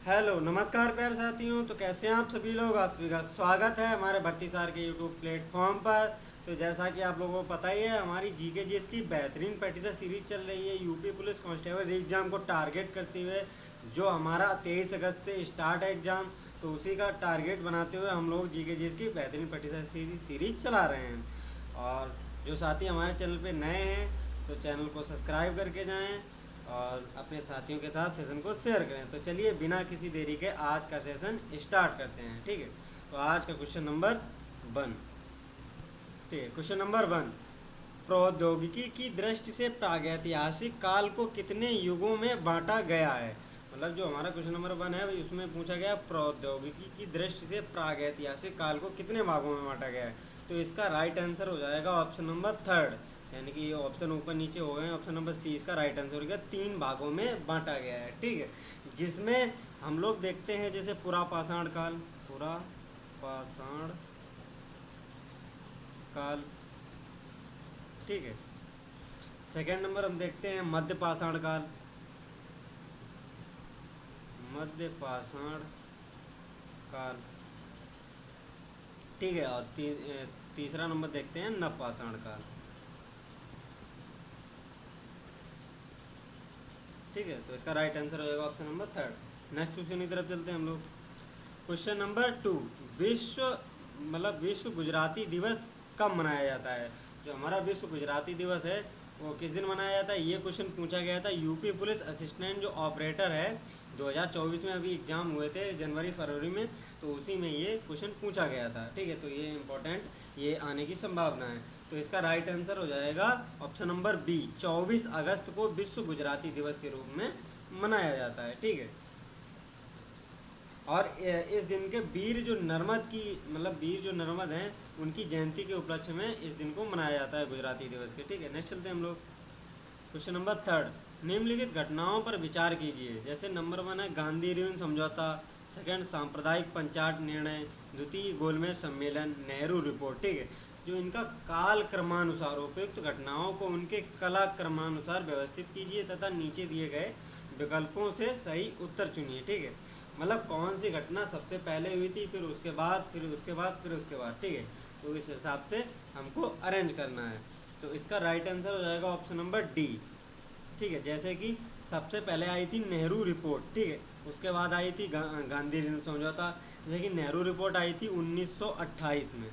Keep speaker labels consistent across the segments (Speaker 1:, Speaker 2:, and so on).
Speaker 1: Hello नमस्कार प्यारे साथियों। तो कैसे हैं आप सभी लोग। आप सभी का स्वागत है हमारे भर्ती सार के यूट्यूब प्लेटफॉर्म पर। तो जैसा कि आप लोगों को पता ही है, हमारी जीके जीएस की बेहतरीन प्रैक्टिस सीरीज चल रही है यूपी पुलिस कांस्टेबल एग्जाम को टारगेट करते हुए। जो हमारा 23 अगस्त से स्टार्ट है एग्ज़ाम, तो उसी का टारगेट बनाते हुए हम लोग जीके जीएस की बेहतरीन प्रैक्टिस सीरीज चला रहे हैं। और जो साथी हमारे चैनल पे नए हैं, तो चैनल को सब्सक्राइब करके जाएं और अपने साथियों के साथ सेशन को शेयर करें। तो चलिए बिना किसी देरी के आज का सेशन स्टार्ट करते हैं। ठीक है, तो आज का क्वेश्चन नंबर 1। ठीक है, क्वेश्चन नंबर 1। प्रौद्योगिकी की दृष्टि से प्रागैतिहासिक काल को कितने युगों में बांटा गया है। मतलब जो हमारा क्वेश्चन नंबर 1 है भाई, उसमें पूछा गया प्रौद्योगिकी की दृष्टि से प्रागैतिहासिक काल को कितने भागों में बांटा गया है। तो इसका राइट आंसर हो जाएगा ऑप्शन नंबर 3, यानी कि ये ऑप्शन ऊपर नीचे हो गए हैं। ऑप्शन नंबर सी इसका राइट आंसर हो गया। 3 भागों में बांटा गया है। ठीक है, जिसमें हम लोग देखते हैं जैसे पुरा पाषाण काल, पुरा पाषाण काल। ठीक है, सेकेंड नंबर हम देखते हैं मध्य पाषाण काल, मध्य पाषाण काल। ठीक है, और तीसरा नंबर देखते हैं नव पाषाण काल। ठीक है, तो इसका राइट आंसर हो जाएगा ऑप्शन नंबर 3। नेक्स्ट क्वेश्चन की तरफ चलते हैं हम लोग। Question number 2। विश्व विश्व गुजराती दिवस कब मनाया जाता है। जो हमारा विश्व गुजराती दिवस है वो किस दिन मनाया जाता है, ये क्वेश्चन पूछा गया था। यूपी पुलिस असिस्टेंट जो ऑपरेटर है, 2024 में अभी एग्जाम हुए थे जनवरी फरवरी में, तो उसी में ये क्वेश्चन पूछा गया था। ठीक है, तो ये इंपॉर्टेंट, ये आने की संभावना है। तो इसका राइट आंसर हो जाएगा ऑप्शन नंबर बी। 24 अगस्त को विश्व गुजराती दिवस के रूप में मनाया जाता है। ठीक है, और इस दिन के वीर जो नर्मद की वीर जो नर्मद हैं, उनकी जयंती के उपलक्ष्य में इस दिन को मनाया जाता है गुजराती दिवस के। ठीक है, नेक्स्ट चलते हैं हम लोग। Question number 3। निम्नलिखित घटनाओं पर विचार कीजिए। जैसे नंबर 1 है गांधी ऋण समझौता, सेकंड सांप्रदायिक पंचायत निर्णय, द्वितीय गोलमेज सम्मेलन, नेहरू रिपोर्ट। ठीक है, जो इनका काल क्रमानुसार उपयुक्त घटनाओं को उनके कला क्रमानुसार व्यवस्थित कीजिए तथा नीचे दिए गए विकल्पों से सही उत्तर चुनिए। ठीक है, कौन सी घटना सबसे पहले हुई थी, फिर उसके बाद, फिर उसके बाद, फिर उसके बाद। ठीक है, तो इस हिसाब से हमको अरेंज करना है। तो इसका राइट आंसर हो जाएगा ऑप्शन नंबर डी। ठीक है, जैसे कि सबसे पहले आई थी नेहरू रिपोर्ट। ठीक है, उसके बाद आई थी गांधी ऋण समझौता। जैसे कि नेहरू रिपोर्ट आई थी 1928 में।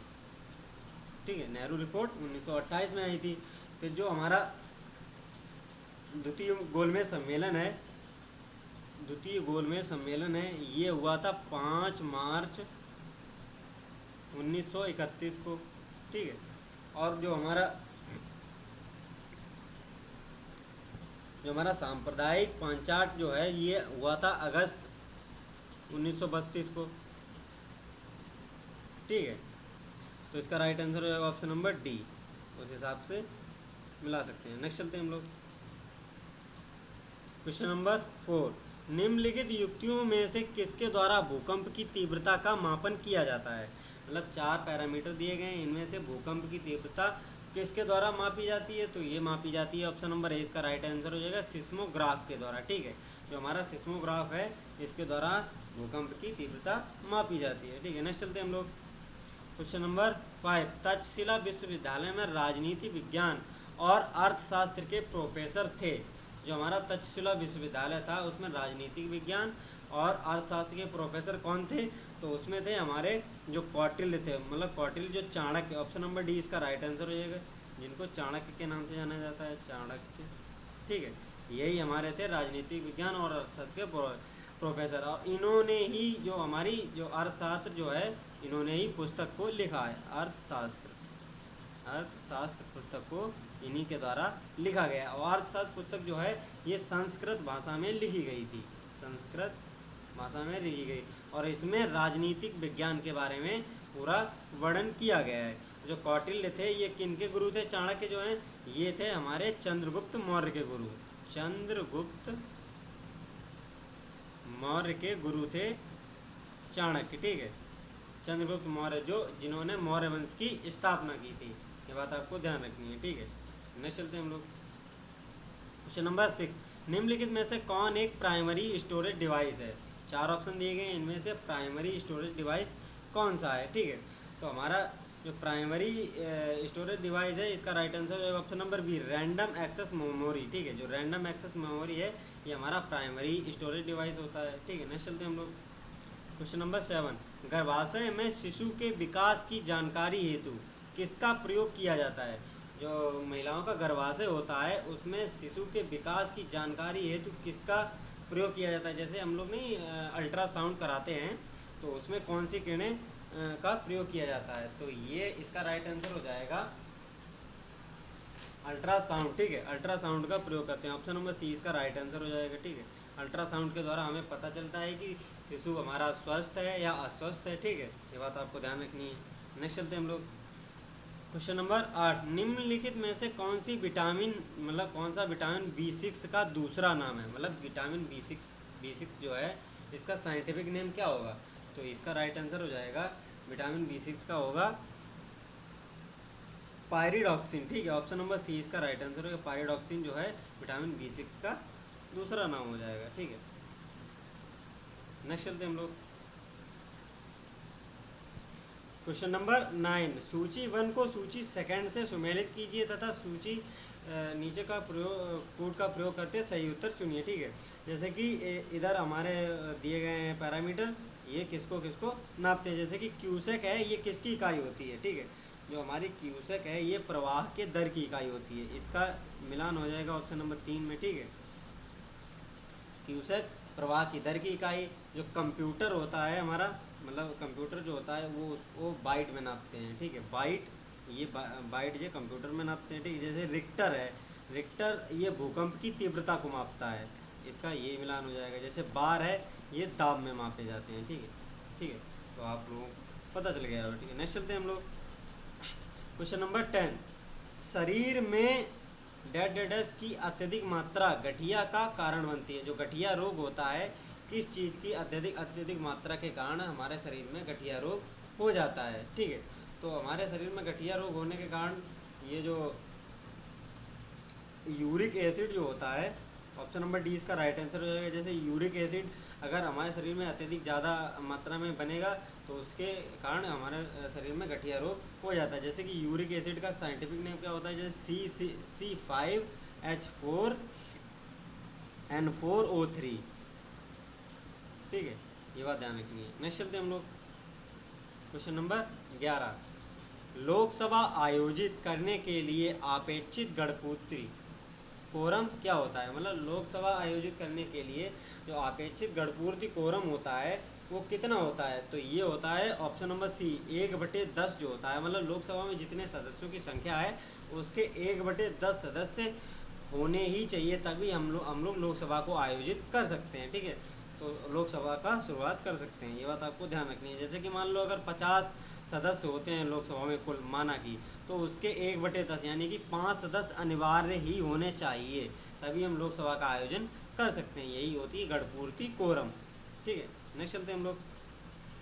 Speaker 1: ठीक है, नेहरू रिपोर्ट 1928 में आई थी। फिर जो हमारा द्वितीय गोलमेज सम्मेलन है, द्वितीय गोलमेज सम्मेलन है, ये हुआ था 5 मार्च 1931 को। ठीक है, और जो हमारा सांप्रदायिक पंचायत जो है, ये हुआ था अगस्त 1932 को। ठीक है, तो इसका राइट आंसर हो जाएगा ऑप्शन नंबर डी। उस हिसाब से मिला सकते हैं। नेक्स्ट चलते हैं हम लोग। Question number 4। निम्नलिखित युक्तियों में से किसके द्वारा भूकंप की तीव्रता का मापन किया जाता है। 4 पैरामीटर दिए गए हैं, इनमें से भूकंप की तीव्रता किसके द्वारा मापी जाती है। तो ये मापी जाती है, ऑप्शन नंबर ए इसका राइट आंसर हो जाएगा, सिस्मोग्राफ के द्वारा। ठीक है, जो हमारा सिस्मोग्राफ है, इसके द्वारा भूकंप की तीव्रता मापी जाती है। ठीक है, नेक्स्ट चलते हैं हम लोग। Question number 5। तक्षशिला विश्वविद्यालय में राजनीति विज्ञान और अर्थशास्त्र के प्रोफेसर थे। जो हमारा तक्षशिला विश्वविद्यालय था, उसमें राजनीतिक विज्ञान और अर्थशास्त्र के प्रोफेसर कौन थे। तो उसमें थे हमारे जो कौटिल्य थे, कौटिल्य जो चाणक्य। ऑप्शन नंबर डी इसका राइट आंसर हो जाएगा, जिनको चाणक्य के नाम से जाना जाता है, चाणक्य। ठीक है, यही हमारे थे राजनीतिक विज्ञान और अर्थशास्त्र के प्रोफेसर। और इन्होंने ही जो हमारी जो अर्थशास्त्र जो है, इन्होंने ही पुस्तक को लिखा है। अर्थशास्त्र अर्थशास्त्र पुस्तक को इन्हीं के द्वारा लिखा गया। और अर्थशास्त्र पुस्तक जो है, ये संस्कृत भाषा में लिखी गई थी, संस्कृत भाषा में लिखी गई। और इसमें राजनीतिक विज्ञान के बारे में पूरा वर्णन किया गया है। जो कौटिल्य थे, ये किनके गुरु थे। चाणक्य जो हैं, ये थे हमारे चंद्रगुप्त मौर्य के गुरु। चंद्रगुप्त मौर्य के गुरु थे चाणक्य। ठीक है, चंद्रगुप्त मौर्य जिन्होंने मौर्य वंश की स्थापना की थी, ये बात आपको ध्यान रखनी है। ठीक है, नेक्स्ट चलते हैं हम लोग। Question number 6। निम्नलिखित में से कौन एक प्राइमरी स्टोरेज डिवाइस है। 4 ऑप्शन दिए गए हैं, इनमें से प्राइमरी स्टोरेज डिवाइस कौन सा है, ठीक है। तो हमारा जो प्राइमरी स्टोरेज डिवाइस है इसका राइट आंसर है option number B, random access memory, ठीक है। जो रैंडम एक्सेस मेमोरी है ये हमारा प्राइमरी स्टोरेज डिवाइस होता है, ठीक है। नेक्स्ट चलते हैं हम लोग क्वेश्चन नंबर 7, गर्भाशय में शिशु के विकास की जानकारी हेतु किसका प्रयोग किया जाता है। जो महिलाओं का गर्भाशय होता है उसमें शिशु के विकास की जानकारी हेतु किसका प्रयोग किया जाता है। जैसे हम लोग नहीं अल्ट्रासाउंड कराते हैं तो उसमें कौन सी किरणें का प्रयोग किया जाता है। तो ये इसका राइट आंसर हो जाएगा अल्ट्रासाउंड, ठीक है। अल्ट्रासाउंड का प्रयोग करते हैं, ऑप्शन नंबर सी इसका राइट आंसर हो जाएगा, ठीक है। अल्ट्रासाउंड के द्वारा हमें पता चलता है कि शिशु हमारा स्वस्थ है या अस्वस्थ है, ठीक है। ये बात आपको ध्यान रखनी है। नेक्स्ट चलते हैं हम लोग क्वेश्चन नंबर 8, निम्नलिखित में से कौन सी विटामिन मतलब कौन सा विटामिन B6 का दूसरा नाम है। मतलब विटामिन B6 जो है इसका साइंटिफिक नेम क्या होगा। तो इसका राइट आंसर हो जाएगा विटामिन B6 का होगा पायरिडॉक्सिन, ठीक है। ऑप्शन नंबर सी इसका राइट आंसर होगा, पायरिडॉक्सिन जो है विटामिन B6 का दूसरा नाम हो जाएगा, ठीक है। नेक्स्ट चलते हैं हम लोग क्वेश्चन नंबर 9, सूची 1 को सूची सेकंड से सुमेलित कीजिए तथा सूची नीचे का प्रयोग कोड का प्रयोग करते सही उत्तर चुनिए, ठीक है। जैसे कि इधर हमारे दिए गए हैं पैरामीटर, ये किसको किसको नापते हैं। जैसे कि क्यूसेक है, ये किसकी इकाई होती है, ठीक है। जो हमारी क्यूसेक है ये प्रवाह के दर की इकाई होती है, इसका मिलान हो जाएगा ऑप्शन नंबर 3 में, ठीक है। क्यूसेक प्रवाह की दर की इकाई। जो कंप्यूटर होता है हमारा मतलब कंप्यूटर जो होता है वो बाइट में नापते हैं, ठीक है। बाइट ये कंप्यूटर में नापते हैं, ठीक है। जैसे रिक्टर है, रिक्टर ये भूकंप की तीव्रता को मापता है, इसका ये मिलान हो जाएगा। जैसे बार है ये दाब में मापे जाते हैं, ठीक है, ठीक है। तो आप लोगों को पता चल गया होगा, ठीक है। नेक्स्ट चलते हैं हम लोग क्वेश्चन नंबर 10, शरीर में डेड की अत्यधिक मात्रा गठिया का कारण बनती है। जो गठिया रोग होता है किस चीज़ की अत्यधिक मात्रा के कारण हमारे शरीर में गठिया रोग हो जाता है, ठीक है। तो हमारे शरीर में गठिया रोग होने के कारण ये जो यूरिक एसिड जो होता है, ऑप्शन नंबर डी इसका राइट आंसर हो जाएगा। जैसे यूरिक एसिड अगर हमारे शरीर में अत्यधिक ज़्यादा मात्रा में बनेगा तो उसके कारण हमारे शरीर में गठिया रोग हो जाता है। जैसे कि यूरिक एसिड का साइंटिफिक नेम क्या होता है, जैसे C5H4N4O3, ठीक है। ये बात ध्यान रखनी है। नेक्स्ट चलते हैं हम लोग क्वेश्चन नंबर 11, लोकसभा आयोजित करने के लिए अपेक्षित गणपूर्ति कोरम क्या होता है। मतलब लोकसभा आयोजित करने के लिए जो अपेक्षित गणपूर्ति कोरम होता है वो कितना होता है। तो ये होता है ऑप्शन नंबर सी 1/10 जो होता है। मतलब लोकसभा में जितने सदस्यों की संख्या है उसके 1/10 सदस्य होने ही चाहिए, तभी हम लोग लोकसभा को आयोजित कर सकते हैं, ठीक है। तो लोकसभा का शुरुआत कर सकते हैं, ये बात आपको ध्यान रखनी है। जैसे कि मान लो अगर 50 सदस्य होते हैं लोकसभा में कुल माना की, तो उसके 1/10 यानी कि 5 सदस्य अनिवार्य ही होने चाहिए, तभी हम लोकसभा का आयोजन कर सकते हैं। यही होती है गणपूर्ति कोरम, ठीक है। नेक्स्ट चलते हैं हम लोग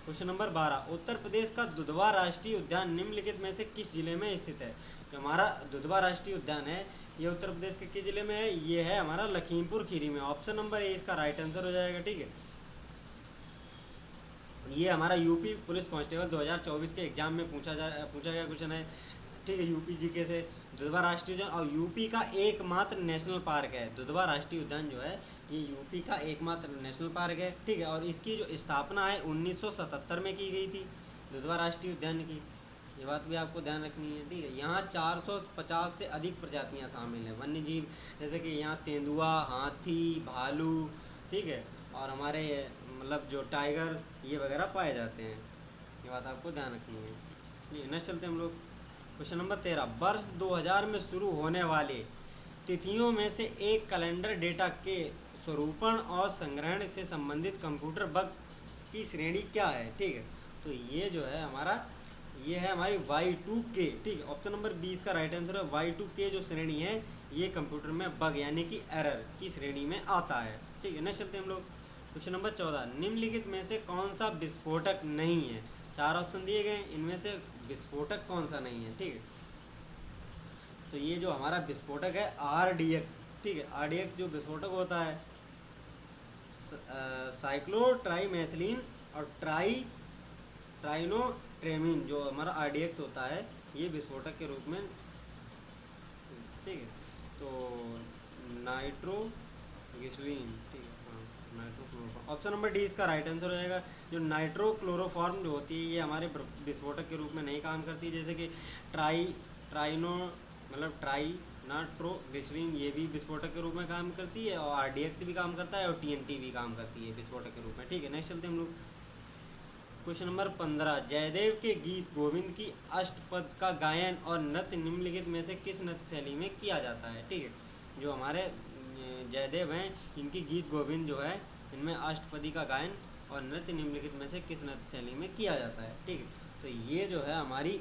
Speaker 1: क्वेश्चन नंबर 12, उत्तर प्रदेश का दुधवा राष्ट्रीय उद्यान निम्नलिखित में से किस जिले में स्थित है। जो हमारा दुधवा राष्ट्रीय उद्यान है ये उत्तर प्रदेश के किस जिले में है, ये है हमारा लखीमपुर खीरी में। ऑप्शन नंबर ए इसका राइट आंसर हो जाएगा, ठीक है। ये हमारा यूपी पुलिस कांस्टेबल 2024 के एग्जाम में पूछा गया क्वेश्चन है, ठीक है। यूपी जीके से दुधवा राष्ट्रीय उद्यान और यूपी का एकमात्र नेशनल पार्क है। दुधवा राष्ट्रीय उद्यान जो है ये यूपी का एकमात्र नेशनल पार्क है, ठीक है। और इसकी जो स्थापना है 1977 में की गई थी दुधवा राष्ट्रीय उद्यान की, ये बात भी आपको ध्यान रखनी है, ठीक है। यहाँ 450 से अधिक प्रजातियाँ शामिल हैं वन्य जीव, जैसे कि यहाँ तेंदुआ, हाथी, भालू, ठीक है, और हमारे मतलब जो टाइगर ये वगैरह पाए जाते हैं, ये बात आपको ध्यान रखनी है, ठीक है। नेक्स्ट चलते हैं हम लोग क्वेश्चन नंबर 13, वर्ष 2000 में शुरू होने वाले तिथियों में से एक कैलेंडर डेटा के स्वरूपण और संग्रहण से संबंधित कंप्यूटर बग की श्रेणी क्या है, ठीक है। तो ये जो है ये है हमारी Y2K, ठीक है। ऑप्शन नंबर 20 का राइट आंसर है Y2K जो श्रेणी है ये कंप्यूटर में बग यानी कि एरर की श्रेणी में आता है, ठीक है। नेक्स्ट चलते हैं हम लोग क्वेश्चन नंबर 14, निम्नलिखित में से कौन सा विस्फोटक नहीं है। 4 ऑप्शन दिए गए, इनमें से विस्फोटक कौन सा नहीं है, ठीक है। तो ये जो हमारा विस्फोटक है RDX, ठीक है। RDX जो विस्फोटक होता है साइक्लोट्राइमेथिलीन और ट्राइनोट्रेमीन जो हमारा RDX होता है, ये विस्फोटक के रूप में, ठीक है। तो नाइट्रोग्लिसरीन, ठीक है, हाँ, नाइट्रोक्लोरोफॉर्म, ऑप्शन नंबर डी इसका राइट आंसर हो जाएगा। जो नाइट्रोक्लोरोफॉर्म जो होती है ये हमारे विस्फोटक के रूप में नहीं काम करती, जैसे कि ट्राइनो मतलब नाइट्रोग्लिसरीन ये भी विस्फोटक के रूप में काम करती है, और RDX भी काम करता है, और TNT भी काम करती है विस्फोटक के रूप में, ठीक है। नेक्स्ट चलते हैं हम लोग क्वेश्चन नंबर 15। जयदेव के गीत गोविंद की अष्टपद का गायन और नृत्य निम्नलिखित में से किस नृत्य शैली में किया जाता है, ठीक है। जो हमारे जयदेव हैं इनकी गीत गोविंद जो है इनमें अष्टपदी का गायन और नृत्य निम्नलिखित में से किस नृत्य शैली में किया जाता है, ठीक है। तो ये जो है हमारी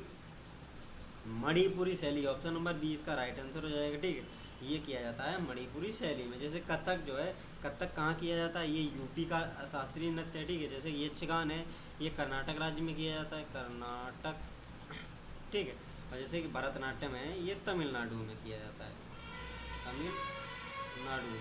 Speaker 1: मणिपुरी शैली, ऑप्शन नंबर बी इसका राइट आंसर हो जाएगा, ठीक है। ये किया जाता है मणिपुरी शैली में। जैसे कथक जो है, कथक कहाँ किया जाता है, ये यूपी का शास्त्रीय नृत्य है, ठीक है। जैसे यक्षगान है ये कर्नाटक राज्य में किया जाता है, कर्नाटक, ठीक है। और जैसे कि भरतनाट्यम है ये तमिलनाडु में किया जाता है, तमिलनाडु में,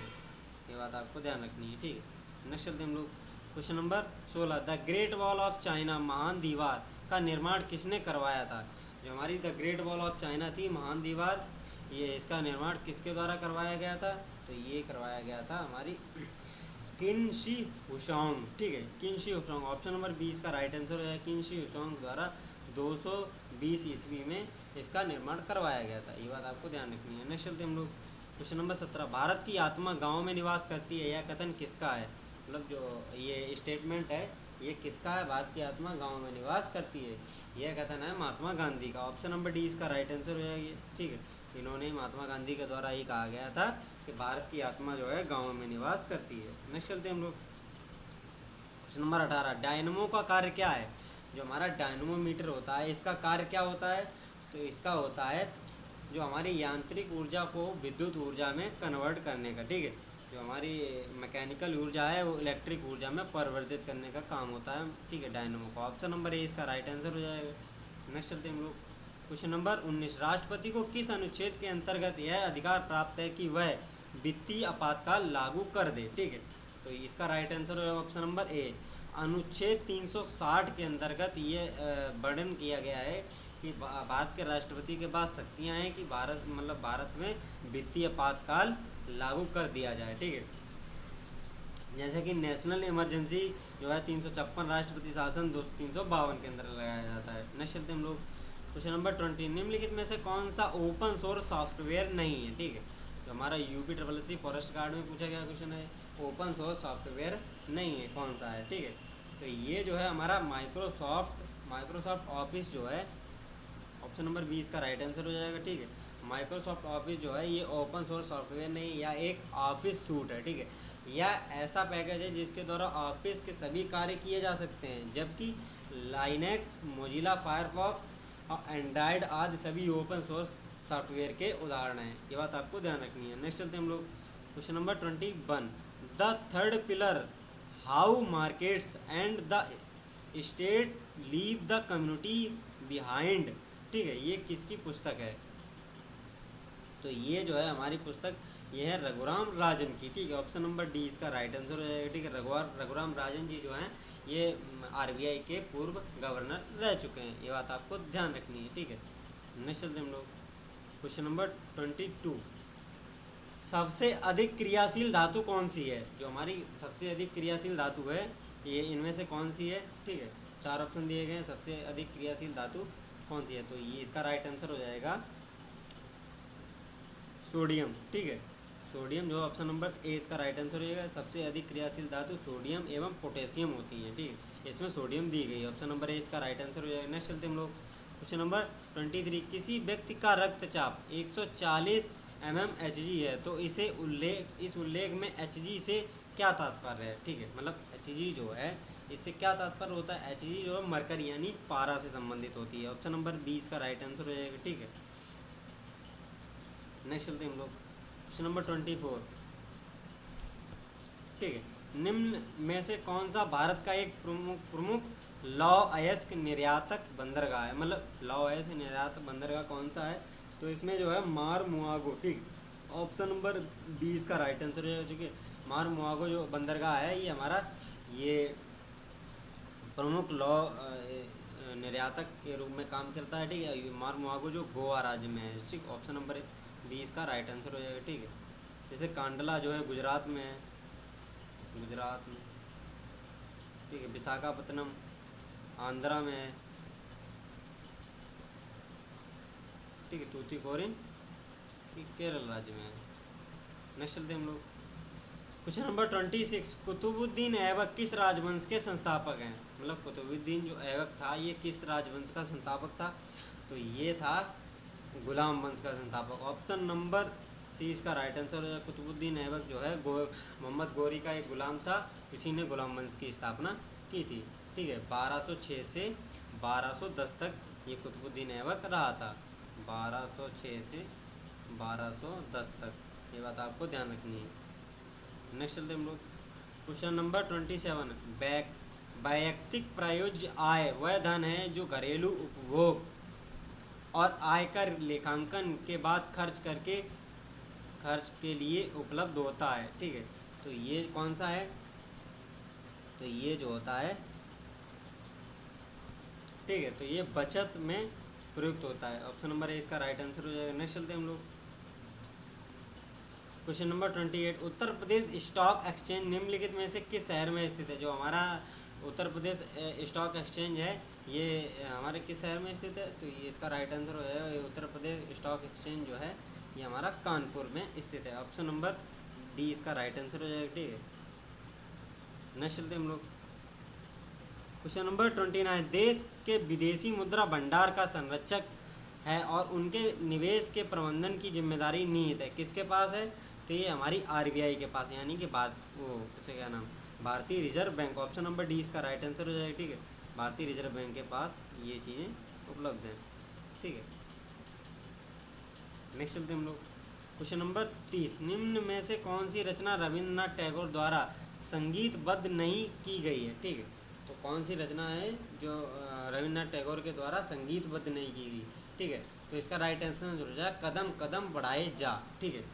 Speaker 1: ये बात आपको ध्यान रखनी है, ठीक है। नेक्स्ट चलते हम लोग question number 16। The great wall of China, महान दीवार का निर्माण किसने करवाया था। जो हमारी the great wall of China थी, महान दीवार, ये इसका निर्माण किसके द्वारा करवाया गया था, तो ये करवाया गया था हमारी किन शी हुसोंग, ठीक है, किन शी हुसोंग, ऑप्शन नंबर 20 का राइट आंसर है। किन शी हुसोंग द्वारा 220 ईस्वी में इसका निर्माण करवाया गया था, ये बात आपको ध्यान रखनी है। नेक्स्ट चलते हम लोग क्वेश्चन नंबर 17। भारत की आत्मा गाँव में निवास करती है, यह कथन किसका है, मतलब जो ये स्टेटमेंट है ये किसका है, भारत की आत्मा गाँव में निवास करती है, यह कथन है महात्मा गांधी का, ऑप्शन नंबर डी इसका राइट आंसर हो जाएगा, ठीक है। इन्होंने महात्मा गांधी के द्वारा ये कहा गया था कि भारत की आत्मा जो है गाँव में निवास करती है। नेक्स्ट चलते हैं हम लोग क्वेश्चन नंबर 18। डायनमो का कार्य क्या है। जो हमारा डायनमोमीटर होता है इसका कार्य क्या होता है, तो इसका होता है जो हमारी यांत्रिक ऊर्जा को विद्युत ऊर्जा में कन्वर्ट करने का, ठीक है। जो हमारी मैकेनिकल ऊर्जा है वो इलेक्ट्रिक ऊर्जा में परिवर्तित करने का काम होता है, ठीक है, डायनमो का, ऑप्शन नंबर ए इसका राइट आंसर हो जाएगा। नेक्स्ट चलते हैं हम लोग क्वेश्चन नंबर 19। राष्ट्रपति को किस अनुच्छेद के अंतर्गत यह अधिकार प्राप्त है कि वह वित्तीय आपातकाल लागू कर दे, ठीक है। तो इसका राइट आंसर होगा ऑप्शन नंबर ए, अनुच्छेद 360 के अंतर्गत ये वर्णन किया गया है कि भारत के राष्ट्रपति के पास शक्तियाँ हैं कि भारत में वित्तीय आपातकाल लागू कर दिया जाए, ठीक है। जैसे कि नेशनल इमरजेंसी जो है 356 राष्ट्रपति शासन 352 के अंदर लगाया जाता है। नेक्स्ट चलते हम लोग क्वेश्चन नंबर 20। निम्नलिखित में से कौन सा ओपन सोर्स सॉफ्टवेयर नहीं है, ठीक है। जो हमारा UPSSC फॉरेस्ट गार्ड में पूछा गया क्वेश्चन है, ओपन सोर्स सॉफ्टवेयर नहीं है, कौन सा है, ठीक है। तो ये जो है हमारा माइक्रोसॉफ्ट ऑफिस जो है, ऑप्शन नंबर 20 का राइट आंसर हो जाएगा, ठीक है। माइक्रोसॉफ्ट ऑफिस जो है ये ओपन सोर्स सॉफ्टवेयर नहीं, या एक ऑफिस सूट है, ठीक है, या ऐसा पैकेज है जिसके द्वारा ऑफिस के सभी कार्य किए जा सकते हैं, जबकि लाइनेक्स, मोजिला फायरफॉक्स और एंड्रॉयड आदि सभी ओपन सोर्स सॉफ्टवेयर के उदाहरण हैं, ये बात आपको ध्यान रखनी है। नेक्स्ट चलते हैं हम लोग question number 21। The third pillar, how markets and the state leave the community behind, ठीक है, ये किसकी पुस्तक है, तो ये जो है हमारी पुस्तक ये है रघुराम राजन की, ठीक है, ऑप्शन नंबर डी इसका राइट आंसर हो जाएगा, ठीक है। रघुराम राजन जी जो हैं ये RBI के पूर्व गवर्नर रह चुके हैं, ये बात आपको ध्यान रखनी है, ठीक है। नेक्स्ट चलते हम लोग क्वेश्चन नंबर 22। सबसे अधिक क्रियाशील धातु कौन सी है, जो हमारी सबसे अधिक क्रियाशील धातु है ये इनमें से कौन सी है, ठीक है। 4 ऑप्शन दिए गए हैं, सबसे अधिक क्रियाशील धातु कौन सी है, तो ये इसका राइट आंसर हो जाएगा सोडियम, ठीक है। सोडियम जो ऑप्शन नंबर ए इसका राइट आंसर हो जाएगा। सबसे अधिक क्रियाशील धातु सोडियम एवं पोटेशियम होती है, ठीक है, इसमें सोडियम दी गई है, ऑप्शन नंबर ए इसका राइट आंसर हो जाएगा। नेक्स्ट चलते हम लोग क्वेश्चन नंबर 23। किसी व्यक्ति का रक्तचाप 140 mmHg है, तो इस उल्लेख में Hg से क्या तात्पर्य है, ठीक है, मतलब Hg जो है इससे क्या तात्पर्य होता है, Hg जो है मरकरी यानी पारा से संबंधित होती है, ऑप्शन नंबर 20 का राइट आंसर हो जाएगा, ठीक है। नेक्स्ट चलते हम लोग क्वेश्चन नंबर 24, ठीक है। निम्न में से कौन सा भारत का एक प्रमुख लौह अयस्क निर्यातक बंदरगाह है, मतलब लौह अयस्क निर्यातक बंदरगाह कौन सा है, तो इसमें जो है मारमुआगो, ठीक, ऑप्शन नंबर 20 का राइट आंसर है, ठीक है। मारमुआगो जो बंदरगाह है ये हमारा ये प्रमुख लौ निर्यातक के रूप में काम करता है, ठीक है। मारमुआगो जो गोवा राज्य में है, ठीक। ऑप्शन नंबर 20 का राइट आंसर हो जाएगा, ठीक है। जैसे कांडला जो है गुजरात में है, गुजरात में, ठीक है। विशाखापत्तनम आंध्रा में है, ठीक है। तूतीकोरिन केरल राज्य में है। नेक्स्ट चलते हम लोग क्वेश्चन नंबर 26। कुतुबुद्दीन ऐबक किस राजवंश के संस्थापक हैं? मतलब कुतुबुद्दीन जो ऐबक था ये किस राजवंश का संस्थापक था? तो ये था गुलाम वंश का संस्थापक। ऑप्शन नंबर सी इसका राइट आंसर हो जाएगा। कुतुबुद्दीन ऐबक जो है मोहम्मद गोरी का एक गुलाम था, इसी ने गुलाम वंश की स्थापना की थी, ठीक है। 1206 से 1210 तक ये कुतुबुद्दीन ऐबक रहा था, 1206 से 1210 तक, ये बात आपको ध्यान रखनी है। नेक्स्ट चलते हम लोग क्वेश्चन नंबर 27। वैयक्तिक प्रायोज्य आय वह धन है जो घरेलू उपभोग और आयकर लेखांकन के बाद खर्च के लिए उपलब्ध होता है, ठीक है। तो ये कौन सा है? तो ये जो होता है, ठीक है, तो ये बचत में प्रयुक्त होता है। ऑप्शन नंबर ए इसका राइट आंसर हो जाएगा। नेक्स्ट चलते हम लोग question number 28। Uttar Pradesh stock exchange निम्नलिखित में से किस शहर में स्थित है? जो हमारा उत्तर प्रदेश स्टॉक एक्सचेंज है ये हमारे किस शहर में स्थित है? तो ये इसका राइट आंसर हो जाएगा। उत्तर प्रदेश स्टॉक एक्सचेंज जो है ये हमारा कानपुर में स्थित है। ऑप्शन नंबर डी इसका राइट आंसर हो जाएगा, ठीक है। नेक्स्ट चलते हम लोग क्वेश्चन नंबर 29। देश के विदेशी मुद्रा भंडार का संरक्षक है और उनके निवेश के प्रबंधन की जिम्मेदारी निहित है किसके पास है? तो ये हमारी आरबीआई के पास, यानी कि उसे क्या नाम, भारतीय reserve bank. Option number D इसका राइट आंसर हो जाएगा, ठीक है। भारतीय रिजर्व बैंक के पास ये चीज़ें उपलब्ध हैं, ठीक है। नेक्स्ट चलते हम लोग क्वेश्चन नंबर 30। निम्न में से कौन सी रचना रविन्द्रनाथ टैगोर द्वारा संगीतबद्ध नहीं की गई है? ठीक है, तो कौन सी रचना है जो रविन्द्रनाथ टैगोर के द्वारा संगीतबद्ध नहीं की गई? ठीक है, तो इसका राइट आंसर हो जाए कदम कदम बढ़ाए जा, ठीक है।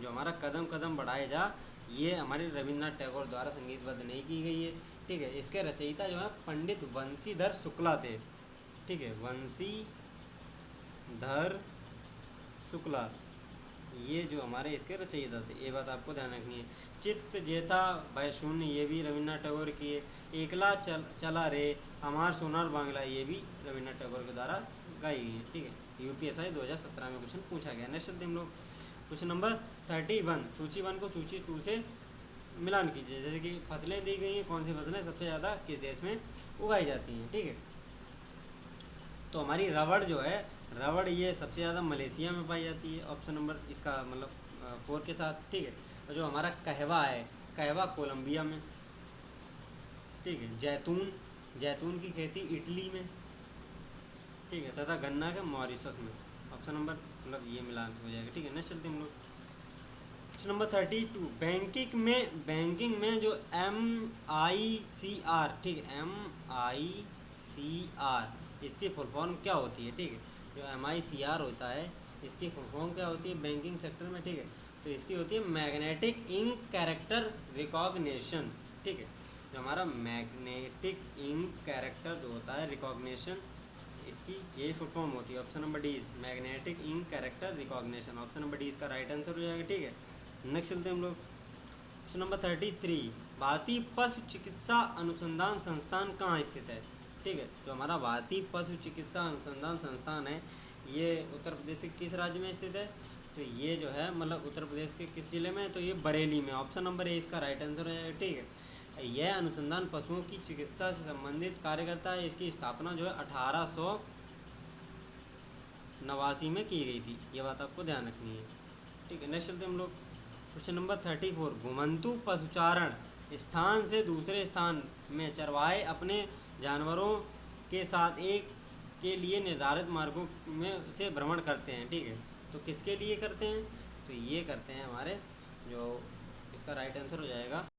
Speaker 1: जो हमारा कदम कदम बढ़ाए जा ये हमारे रविन्द्रनाथ टैगोर द्वारा संगीतबद्ध नहीं की गई है, ठीक है। इसके रचयिता जो है पंडित वंशीधर शुक्ला थे, ठीक है, वंशीधर शुक्ला, ये जो हमारे इसके रचयिता थे, ये बात आपको ध्यान रखनी है। चित्त जेथा भय शून्य ये भी रविन्द्रनाथ टैगोर की है। एकला चला रे हमार सोनार बांग्ला ये भी रविन्द्रनाथ टैगोर के द्वारा गाई गई है, ठीक है। यूपीएसआई 2017 में क्वेश्चन पूछा गया। नेक्स्ट चलते हम लोग क्वेश्चन नंबर 31। सूची 1 को सूची 2 से मिलान कीजिए। जैसे कि फसलें दी गई हैं, कौन सी फसलें सबसे ज़्यादा किस देश में उगाई जाती हैं, ठीक है। तो हमारी रबड़ जो है, रबड़ ये सबसे ज़्यादा मलेशिया में पाई जाती है। ऑप्शन नंबर इसका मतलब 4 के साथ, ठीक है। और जो हमारा कहवा है, कहवा कोलंबिया में, ठीक है। जैतून की खेती इटली में, ठीक है, तथा गन्ना के मॉरिशस में। ऑप्शन नंबर मतलब ये मिलान हो जाएगा, ठीक है। नेक्स्ट चलते हम लोग क्वेश्चन नंबर 32। बैंकिंग में जो MICR, ठीक है, MICR इसकी फुल फॉर्म क्या होती है? ठीक है, जो MICR होता है इसकी फुल फॉर्म क्या होती है बैंकिंग सेक्टर में? ठीक है, तो इसकी होती है मैग्नेटिक इंक कैरेक्टर रिकॉग्निशन, ठीक है। जो हमारा मैग्नेटिक इंक कैरेक्टर जो होता है रिकॉग्निशन, इसकी यही फुल फॉर्म होती है। Option number D is magnetic ink character recognition. Option number D इसका राइट आंसर हो जाएगा, ठीक है। नेक्स्ट चलते हैं हम लोग क्वेश्चन नंबर 33। भारतीय पशु चिकित्सा अनुसंधान संस्थान कहाँ स्थित है? ठीक है, जो हमारा भारतीय पशु चिकित्सा अनुसंधान संस्थान है ये उत्तर प्रदेश के किस राज्य में स्थित है? तो ये जो है मतलब उत्तर प्रदेश के किस जिले में है? तो ये बरेली में। ऑप्शन नंबर ए इसका राइट आंसर है, ठीक है। यह अनुसंधान पशुओं की चिकित्सा से संबंधित कार्य करता है। इसकी स्थापना जो है 1889 में की गई थी, ये बात आपको ध्यान रखनी है, ठीक है। नेक्स्ट चलते हम लोग क्वेश्चन नंबर 34। घुमंतु पशुचारण स्थान से दूसरे स्थान में चरवाहे अपने जानवरों के साथ एक के लिए निर्धारित मार्गों में से भ्रमण करते हैं, ठीक है। तो किसके लिए करते हैं? तो ये करते हैं हमारे जो इसका राइट आंसर हो जाएगा